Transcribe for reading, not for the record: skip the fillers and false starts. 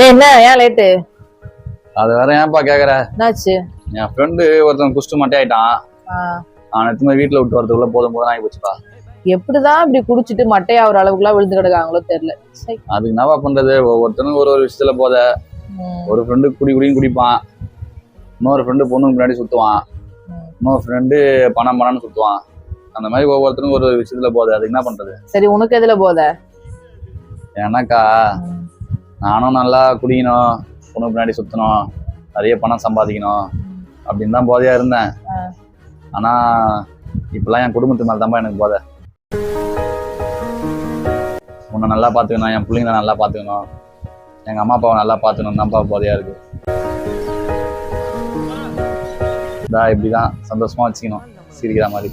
என்ன ஏன் லேட்டு? அது வேற ஏன்ப்பா கேக்குற? என்னாச்சு? என் ஃப்ரெண்டு ஒருத்தன் குஷ்டு மட்டை ஆயிட்டான். அவன் எத்தனை வீட்டுல விட்டு வரதுக்குள்ள போதும் போதும் ஆகி போச்சுப்பா. எப்படிதான் இப்படி குடிச்சிட்டு மட்டையாகிற அளவுக்குலாம் விழுந்து கிடக்காங்களோ தெரியல. அதுக்கு என்னவா பண்றது? ஒவ்வொருத்தனும் ஒரு விஷயத்துல போத. ஒரு ஃப்ரெண்டு குடியும் குடிப்பான், இன்னொரு ஃப்ரெண்டு பொண்ணுக்கு முன்னாடி சுத்துவான், இன்னொரு ஃப்ரெண்டு பணம்னு சுத்துவான். அந்த மாதிரி ஒவ்வொருத்தரும் ஒரு விஷயத்துல போத. அதுக்கு என்ன பண்றது? சரி, உனக்கு எதுல போத? எனக்கா, நானும் நல்லா குடிக்கணும், பொண்ணு பின்னாடி சுத்தணும், நிறைய பணம் சம்பாதிக்கணும் அப்படின்னு தான் போதையா இருந்தேன். ஆனா இப்பெல்லாம் என் குடும்பத்து மேல தான்ப்பா எனக்கு போதை. உன்னை நல்லா பாத்துக்கணும், என் பிள்ளைங்களை நல்லா பாத்துக்கணும், எங்க அம்மா அப்பாவை நல்லா பாத்துக்கணும் தான்ப்பா போதையா இருக்கு. இப்படிதான் சந்தோஷமா வச்சுக்கணும், சிரிக்கிற மாதிரி.